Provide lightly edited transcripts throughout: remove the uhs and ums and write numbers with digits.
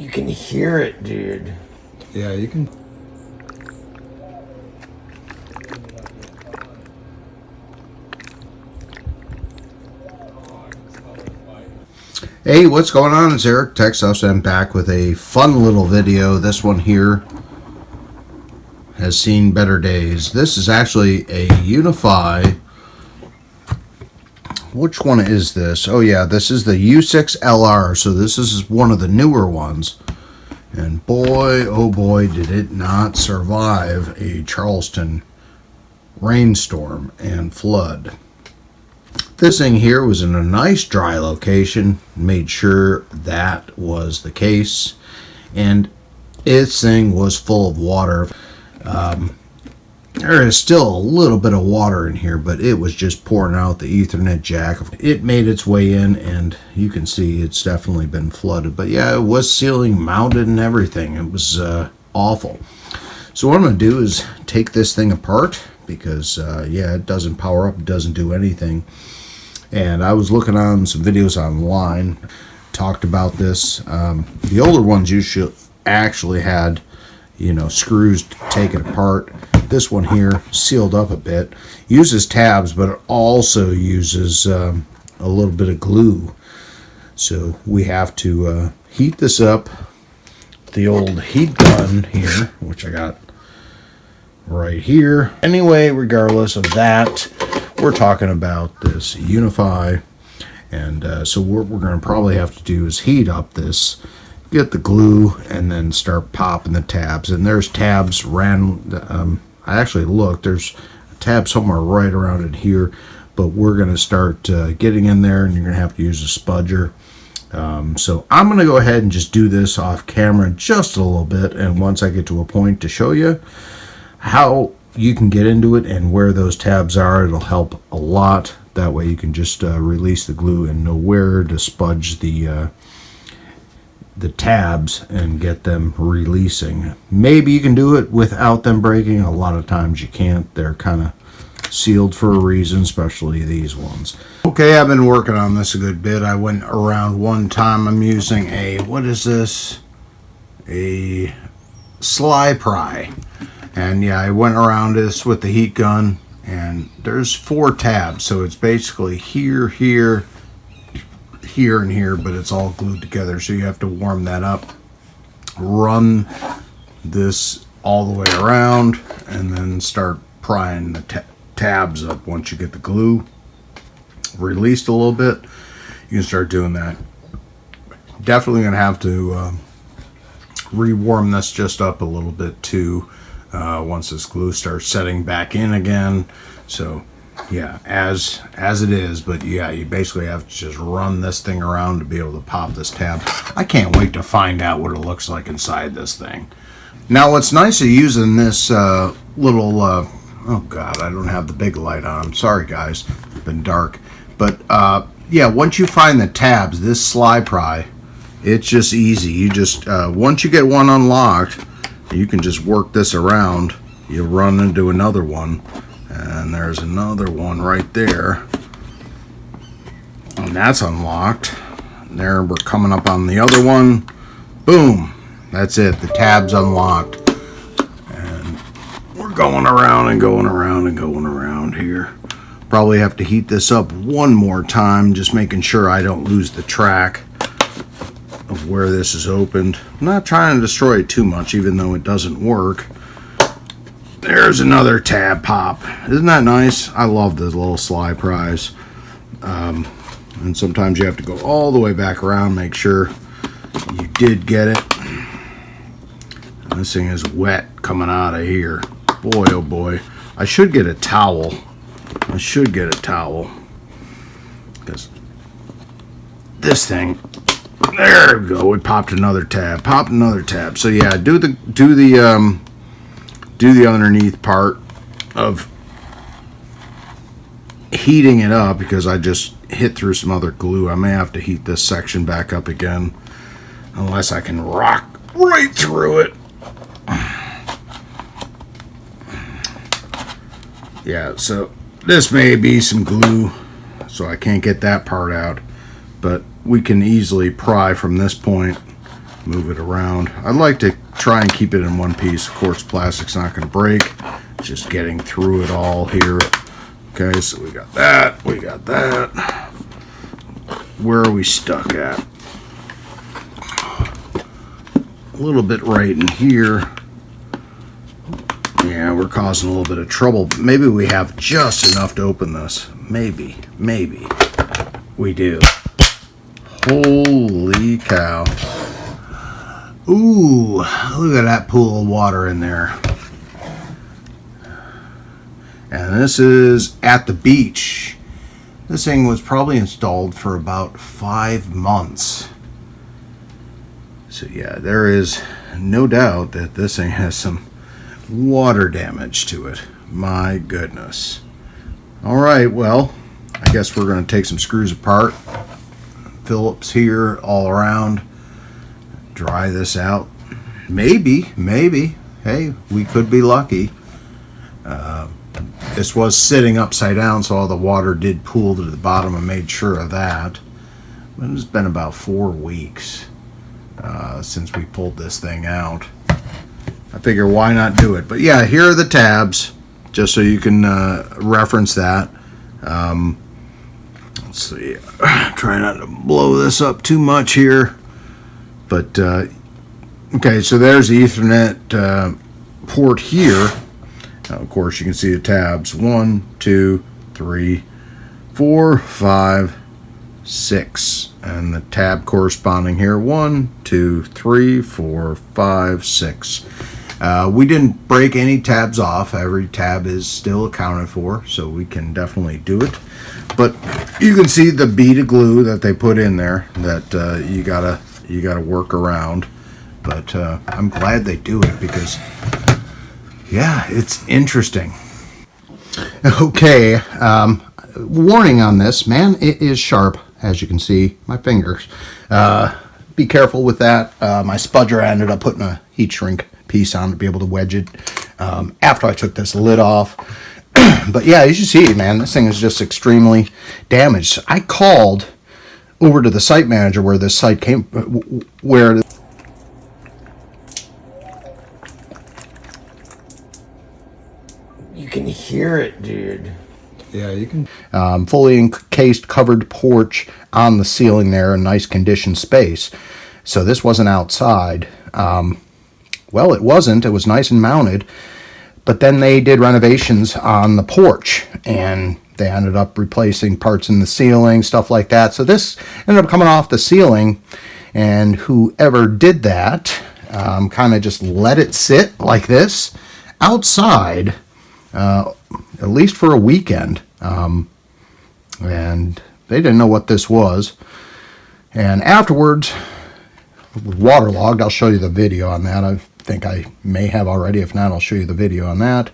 You can hear it, dude. Yeah, you can. Hey, what's going on? It's Eric, Techstuffs. I'm back with a fun little video. This one here has seen better days. This is actually a Unifi. Which one is this? Oh yeah, this is the U6-LR. So this is one of the newer ones. And boy, oh boy, did it not survive a Charleston rainstorm and flood. This thing here was in a nice dry location. Made sure that was the case. And its thing was full of water. There is still a little bit of water in here, but it was just pouring out the Ethernet jack. It made its way in, and you can see it's definitely been flooded. But yeah, it was ceiling mounted and everything. It was awful. So what I'm going to do is take this thing apart because, yeah, it doesn't power up. It doesn't do anything. And I was looking on some videos online, talked about this. The older ones usually actually had, you know, screws to take it apart. This one here, sealed up a bit, uses tabs, but it also uses a little bit of glue. So we have to heat this up. The old heat gun here, which I got right here. Anyway, regardless of that, we're talking about this Unifi. And so what we're going to probably have to do is heat up this, get the glue, and then start popping the tabs. And there's tabs I actually looked, there's a tab somewhere right around it here, but we're going to start getting in there, and you're going to have to use a spudger. So I'm going to go ahead and just do this off camera just a little bit, and once I get to a point to show you how you can get into it and where those tabs are, it'll help a lot. That way you can just release the glue and know where to spudge the tabs and get them releasing. Maybe you can do it without them breaking. A lot of times you can't. They're kind of sealed for a reason, especially these ones. Okay, I've been working on this a good bit. I went around one time. I'm using a, what is this? A sly pry. And yeah, I went around this with the heat gun, and there's 4 tabs. So it's basically here, here, here and here, but it's all glued together, so you have to warm that up, run this all the way around, and then start prying the tabs up. Once you get the glue released a little bit, you can start doing that. Definitely gonna have to rewarm this just up a little bit too once this glue starts setting back in again. So yeah, as it is, but yeah, you basically have to just run this thing around to be able to pop this tab. I can't wait to find out what it looks like inside this thing. Now, what's nice of using this little, oh God, I don't have the big light on. Sorry guys, it's been dark. But yeah, once you find the tabs, this sly pry, it's just easy. You just, once you get one unlocked, you can just work this around. You run into another one. And there's another one right there. And that's unlocked. And there, we're coming up on the other one. Boom. That's it. The tab's unlocked. And we're going around and going around and going around here. Probably have to heat this up one more time, just making sure I don't lose the track of where this is opened. I'm not trying to destroy it too much, even though it doesn't work. There's another tab pop. Isn't that nice? I love the little sly pries. And sometimes you have to go all the way back around, make sure you did get it. And this thing is wet coming out of here. Boy, oh boy. I should get a towel. I should get a towel. Because this thing, there we go. We popped another tab. Popped another tab. So yeah, do the underneath part of heating it up, because I just hit through some other glue. I may have to heat this section back up again, unless I can rock right through it. Yeah, so this may be some glue, so I can't get that part out, but we can easily pry from this point move it around. I'd like to try and keep it in one piece. Of course, plastic's not going to break. Just getting through it all here. Okay, so we got that. We got that. Where are we stuck at? A little bit right in here. Yeah, we're causing a little bit of trouble. Maybe we have just enough to open this. Maybe we do. Holy cow. Ooh, look at that pool of water in there. And this is at the beach. This thing was probably installed for about 5 months. So yeah, there is no doubt that this thing has some water damage to it. My goodness. All right, well, I guess we're going to take some screws apart. Phillips here all around. Dry this out. Maybe. Hey, we could be lucky. This was sitting upside down, so all the water did pool to the bottom. I made sure of that. But it's been about 4 weeks since we pulled this thing out. I figure why not do it? But yeah, here are the tabs, just so you can reference that. Let's see. Try not to blow this up too much here. But okay, so there's the Ethernet port here. Now, of course, you can see the tabs. 1, 2, 3, 4, 5, 6. And the tab corresponding here. 1, 2, 3, 4, 5, 6. We didn't break any tabs off. Every tab is still accounted for, so we can definitely do it. But you can see the bead of glue that they put in there that you gotta work around. But I'm glad they do it because, yeah, it's interesting. Okay, warning on this, man, it is sharp, as you can see, my fingers. Be careful with that. My spudger, I ended up putting a heat shrink piece on to be able to wedge it after I took this lid off. But yeah, as you see, man, this thing is just extremely damaged. I called over to the site manager where this site came, where You can hear it, dude. yeah, you can. Fully encased covered porch on the ceiling there, a nice conditioned space. So this wasn't outside. Well, it wasn't. It was nice and mounted. But then they did renovations on the porch, and they ended up replacing parts in the ceiling, stuff like that. So this ended up coming off the ceiling, and whoever did that kind of just let it sit like this outside, at least for a weekend. And they didn't know what this was. And afterwards, waterlogged. I'll show you the video on that. I think I may have already. If not, I'll show you the video on that.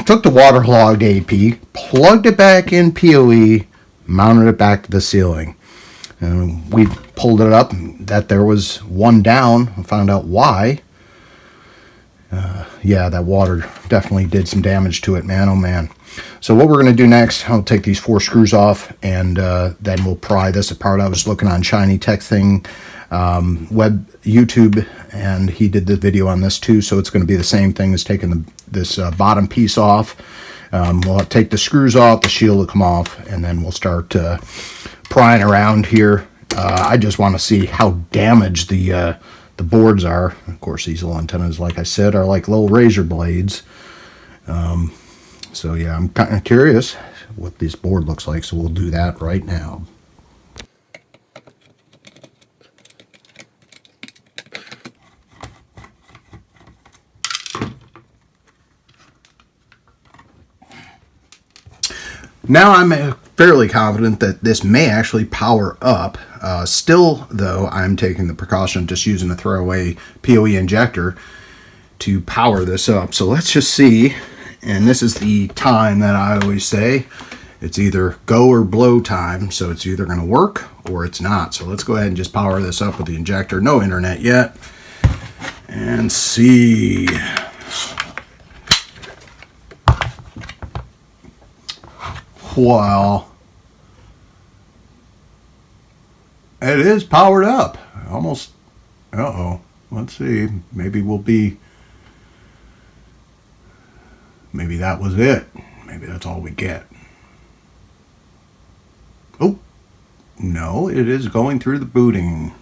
Took the waterlogged AP, plugged it back in PoE, mounted it back to the ceiling. And we pulled it up, that there was one down, and found out why. Yeah, that water definitely did some damage to it, man, oh man. So what we're going to do next, I'll take these 4 screws off, and then we'll pry this apart. I was looking on Shiny Tech Thing, YouTube, and he did the video on this too, so it's going to be the same thing as taking this bottom piece off. We'll take the screws off, the shield will come off, and then we'll start prying around here. I just want to see how damaged the boards are. Of course, these little antennas, like I said, are like little razor blades. So yeah, I'm kind of curious what this board looks like, so we'll do that right now. Now I'm fairly confident that this may actually power up. Still, though, I'm taking the precaution of just using a throwaway PoE injector to power this up. So let's just see. And this is the time that I always say. It's either go or blow time. So it's either going to work or it's not. So let's go ahead and just power this up with the injector. No internet yet. And see. Well, it is powered up. Almost Uh-oh. Let's see. Maybe that was it. Maybe that's all we get. Oh, no, it is going through the booting.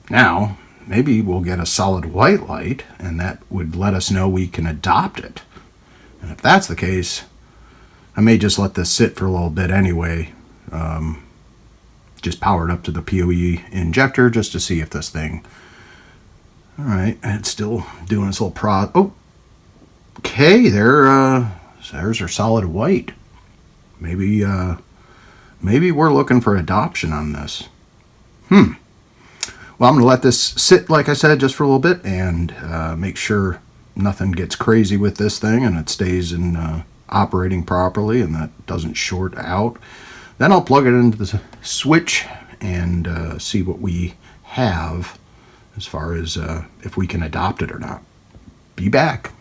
Now, maybe we'll get a solid white light, and that would let us know we can adopt it. And if that's the case, I may just let this sit for a little bit anyway. Just power it up to the PoE injector just to see if this thing... Alright, it's still doing its little prod. Oh, okay, there's our solid white. Maybe we're looking for adoption on this. Well, I'm going to let this sit, like I said, just for a little bit and make sure nothing gets crazy with this thing and it stays in operating properly and that doesn't short out. Then I'll plug it into the switch and see what we have as far as if we can adopt it or not. Be back.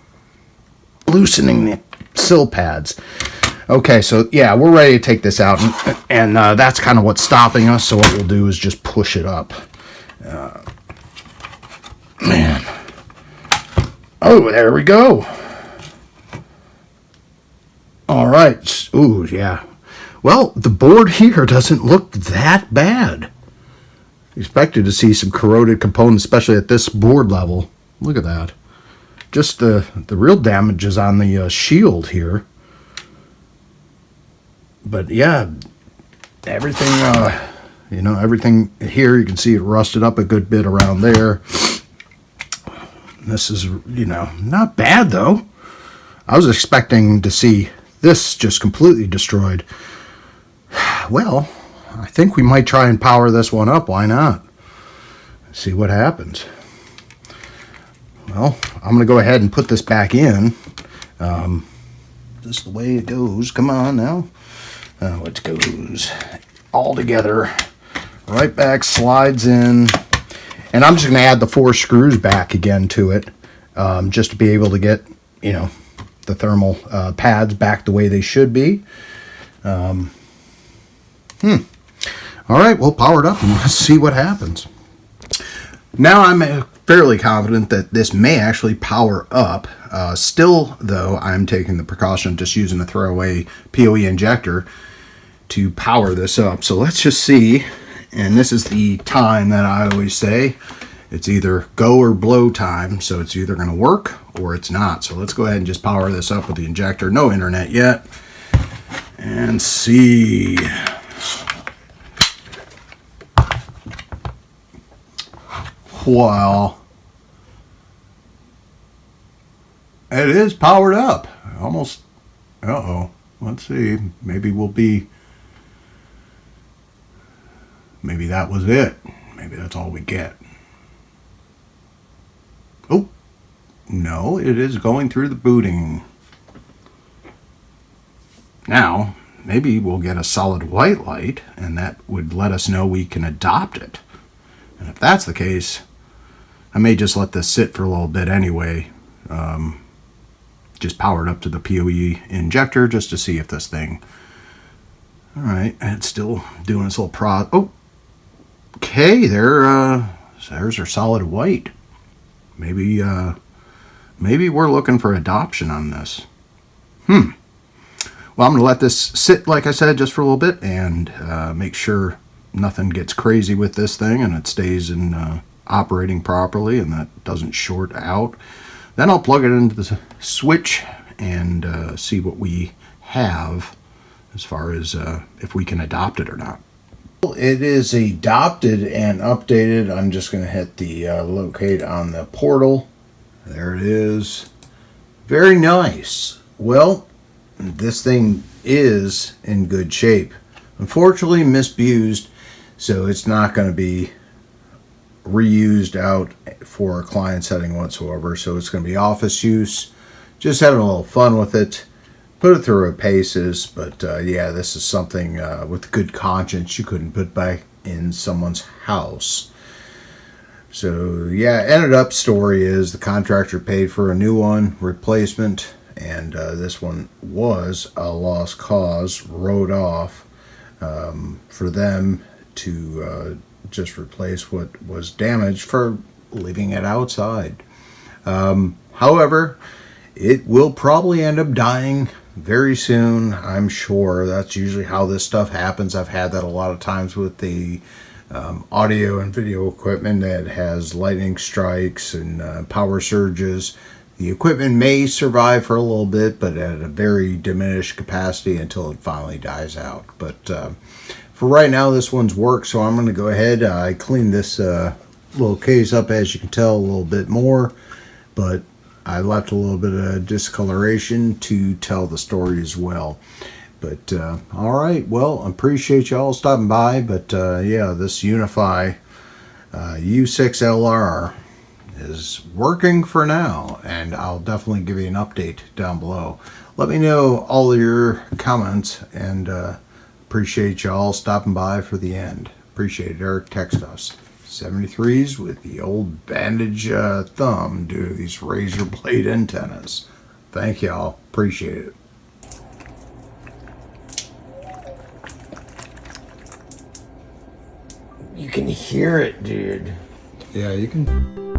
Loosening the sill pads. Okay, so yeah, we're ready to take this out, and that's kind of what's stopping us. So what we'll do is just push it up. Man. Oh, there we go. All right. Ooh, yeah. Well, the board here doesn't look that bad. Expected to see some corroded components, especially at this board level. Look at that. Just the real damage is on the shield here. But yeah, everything, everything here, you can see it rusted up a good bit around there. This is, not bad though. I was expecting to see this just completely destroyed. Well, I think we might try and power this one up. Why not? See what happens. Well, I'm going to go ahead and put this back in. Just the way it goes. Come on now. It goes all together. Right back, slides in. And I'm just going to add the 4 screws back again to it. Just to be able to get, the thermal pads back the way they should be. All right, we'll power it up and let's see what happens. Now I'm fairly confident that this may actually power up. Still, though, I'm taking the precaution of just using a throwaway PoE injector to power this up. So let's just see. And this is the time that I always say. It's either go or blow time. So it's either going to work or it's not. So let's go ahead and just power this up with the injector. No internet yet. And see. Well, it is powered up. Almost. Uh-oh. Let's see. Maybe that was it. Maybe that's all we get. Oh, no, it is going through the booting. Now, maybe we'll get a solid white light, and that would let us know we can adopt it. And if that's the case, I may just let this sit for a little bit anyway. Just power it up to the PoE injector just to see if this thing... Alright, it's still doing its little prod. Oh, okay, there's our solid white. Maybe we're looking for adoption on this. Well, I'm going to let this sit, like I said, just for a little bit and make sure nothing gets crazy with this thing and it stays in operating properly and that doesn't short out. Then I'll plug it into the switch and see what we have as far as if we can adopt it or not. It is adopted and updated. I'm just going to hit the locate on the portal. There it is. Very nice. Well, this thing is in good shape. Unfortunately misused, so it's not going to be reused out for a client setting whatsoever. So it's going to be office use. Just having a little fun with it. Put it through her paces, but yeah, this is something with good conscience you couldn't put back in someone's house. So yeah, ended up story is the contractor paid for a new one, replacement, and this one was a lost cause, wrote off for them to just replace what was damaged for leaving it outside. However, it will probably end up dying very soon, I'm sure. That's usually how this stuff happens. I've had that a lot of times with the audio and video equipment that has lightning strikes and power surges. The equipment may survive for a little bit, but at a very diminished capacity until it finally dies out. But for right now, this one's worked, so I'm going to go ahead. I cleaned this little case up, as you can tell, a little bit more, but I left a little bit of discoloration to tell the story as well. But all right, well, I appreciate y'all stopping by. But yeah, this Unifi U6-LR is working for now, and I'll definitely give you an update down below. Let me know all your comments, and appreciate y'all stopping by for the end. Appreciate it, Eric, Techstuffs. 73s with the old bandage thumb due to these razor blade antennas. Thank y'all. Appreciate it. You can hear it, dude. Yeah, you can.